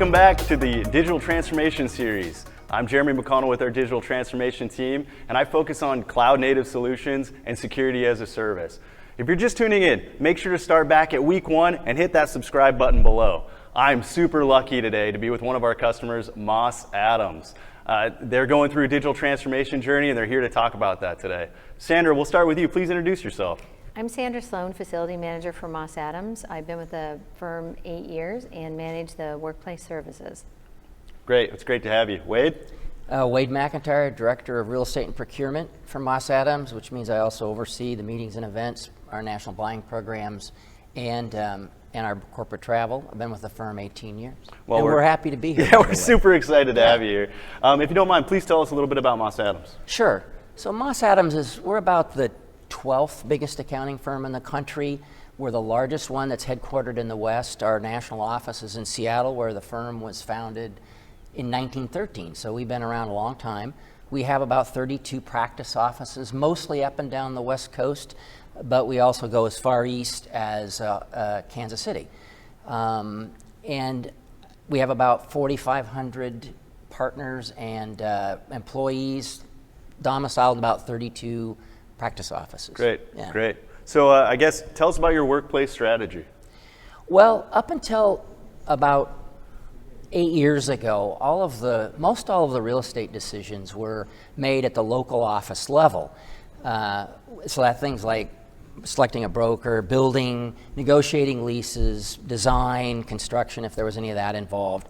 Welcome back to the Digital Transformation Series. I'm Jeremy McConnell with our Digital Transformation team, and I focus on cloud-native solutions and security as a service. If you're just tuning in, make sure to start back at week 1 and hit that subscribe button below. I'm super lucky today to be with one of our customers, Moss Adams. They're going through a digital transformation journey, and they're here to talk about that today. Sandra, we'll start with you. Please introduce yourself. I'm Sandra Sloan, Facility Manager for Moss Adams. I've been with the firm 8 years and manage the workplace services. Great. It's great to have you. Wade? Wade McIntyre, Director of Real Estate and Procurement for Moss Adams, which means I also oversee the meetings and events, our national buying programs, and our corporate travel. I've been with the firm 18 years. Well, and we're happy to be here. Yeah, we're super excited to have you here. If you don't mind, please tell us a little bit about Moss Adams. Sure. So Moss Adams we're about the 12th biggest accounting firm in the country. We're the largest one that's headquartered in the West. Our national office is in Seattle, where the firm was founded in 1913. So we've been around a long time. We have about 32 practice offices, mostly up and down the West Coast, but we also go as far east as Kansas City. And we have about 4,500 partners and employees, domiciled about 32 practice offices. Great, yeah. Great. So I guess tell us about your workplace strategy. Well, up until about 8 years ago, most all of the real estate decisions were made at the local office level. So that things like selecting a broker, building, negotiating leases, design, construction, if there was any of that involved.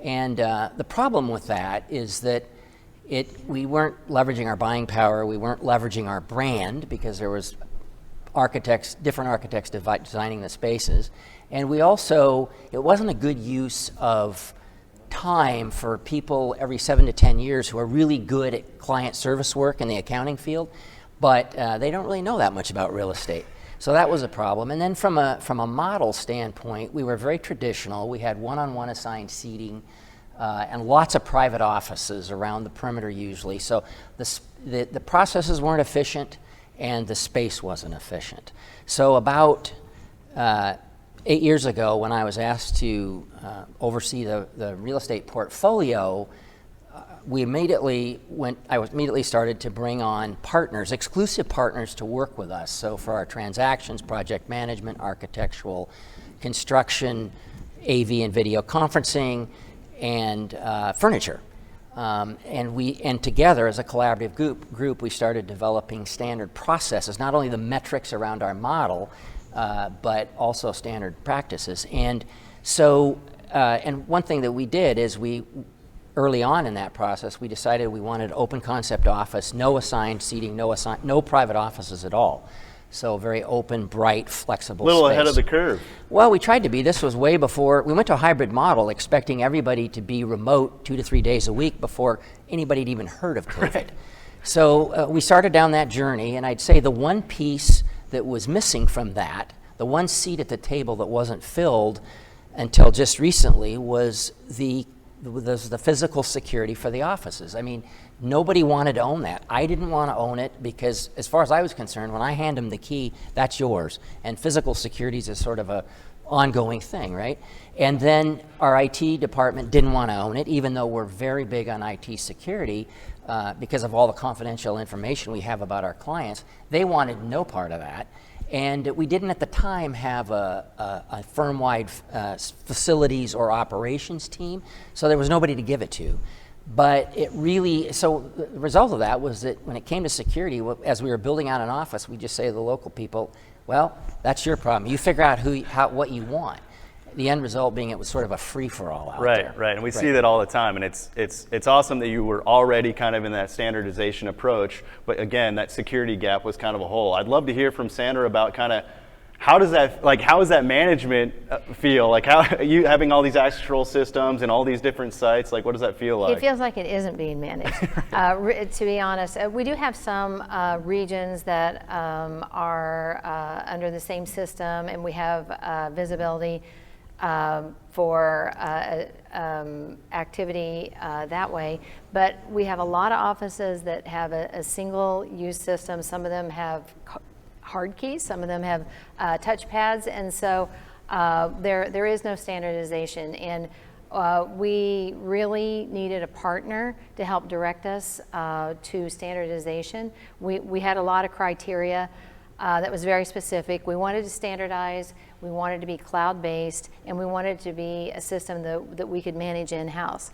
And the problem with that is that we weren't leveraging our buying power, we weren't leveraging our brand, because there was different architects designing the spaces. And it wasn't a good use of time for people every 7 to 10 years who are really good at client service work in the accounting field, but they don't really know that much about real estate. So that was a problem. And then from a model standpoint, we were very traditional. We had one-on-one assigned seating and lots of private offices around the perimeter usually. So the processes weren't efficient and the space wasn't efficient. So about 8 years ago, when I was asked to oversee the real estate portfolio, I immediately started to bring on partners, exclusive partners, to work with us. So for our transactions, project management, architectural, construction, AV and video conferencing, and furniture. And together as a collaborative group, we started developing standard processes, not only the metrics around our model, but also standard practices. And so, and one thing that we did is early on in that process, we decided we wanted an open concept office, no assigned seating, no private offices at all. So very open, bright, flexible space. A little ahead of the curve. Well, we tried to be. This was way before. We went to a hybrid model expecting everybody to be remote 2 to 3 days a week before anybody had even heard of COVID. Right. So we started down that journey, and I'd say the one piece that was missing from that, the one seat at the table that wasn't filled until just recently, was the physical security for the offices. I mean, nobody wanted to own that. I didn't want to own it because, as far as I was concerned, when I hand them the key, that's yours. And physical security is sort of a ongoing thing, right? And then our IT department didn't want to own it, even though we're very big on IT security because of all the confidential information we have about our clients. They wanted no part of that. And we didn't at the time have a firm-wide facilities or operations team, so there was nobody to give it to. But so the result of that was that when it came to security, as we were building out an office, we just say to the local people, well, that's your problem. You figure out what you want. The end result being it was sort of a free-for-all out there. Right, and we see that all the time, and it's awesome that you were already kind of in that standardization approach, but again, that security gap was kind of a hole. I'd love to hear from Sandra about kind of how does that management feel? Like how you having all these access control systems and all these different sites, like what does that feel like? It feels like it isn't being managed, to be honest. We do have some regions that are under the same system, and we have visibility for activity that way. But we have a lot of offices that have a single use system. Some of them have hard keys, some of them have touch pads, and so there is no standardization. And We really needed a partner to help direct us to standardization. We had a lot of criteria that was very specific. We wanted to standardize, we wanted to be cloud-based, and we wanted to be a system that we could manage in-house.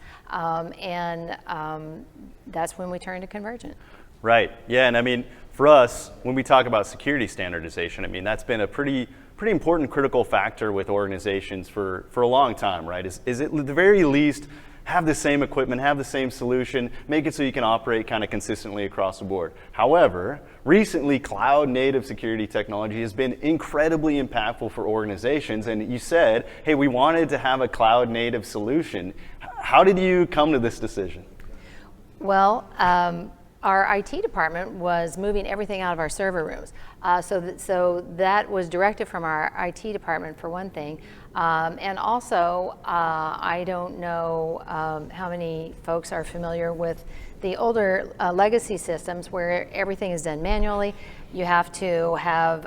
That's when we turned to Convergint. Right, yeah, and I mean, for us, when we talk about security standardization, I mean, that's been a pretty important critical factor with organizations for a long time, right? Is it at the very least, have the same equipment, have the same solution, make it so you can operate kind of consistently across the board. However, recently, cloud-native security technology has been incredibly impactful for organizations, and you said, hey, we wanted to have a cloud-native solution. How did you come to this decision? Well, our IT department was moving everything out of our server rooms. So that was directed from our IT department, for one thing. And also, I don't know how many folks are familiar with the older legacy systems where everything is done manually. You have to have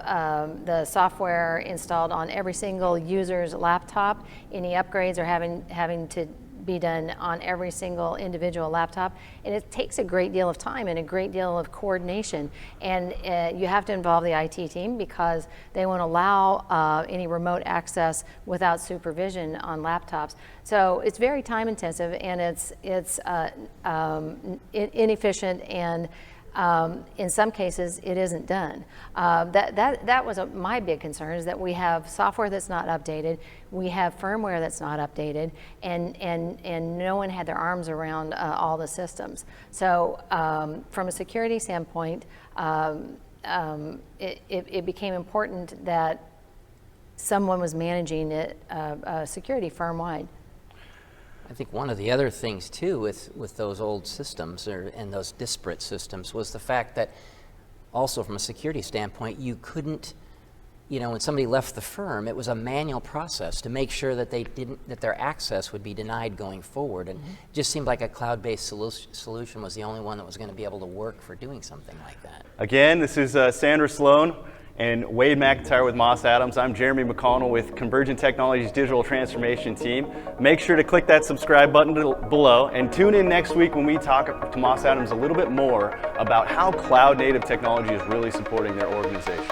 the software installed on every single user's laptop. Any upgrades are having to be done on every single individual laptop, and it takes a great deal of time and a great deal of coordination, and you have to involve the IT team because they won't allow any remote access without supervision on laptops. So it's very time intensive, and it's inefficient, and in some cases it isn't done. That was my big concern, is that we have software that's not updated, we have firmware that's not updated, and no one had their arms around all the systems. So from a security standpoint, it became important that someone was managing it, security firm-wide. I think one of the other things too with those old systems and those disparate systems was the fact that also from a security standpoint, you couldn't, when somebody left the firm, it was a manual process to make sure that that their access would be denied going forward. And it just seemed like a cloud-based solution was the only one that was going to be able to work for doing something like that. Again, this is Sandra Sloan and Wade McIntyre with Moss Adams. I'm Jeremy McConnell with Convergint Technologies Digital Transformation Team. Make sure to click that subscribe button below and tune in next week when we talk to Moss Adams a little bit more about how cloud-native technology is really supporting their organization.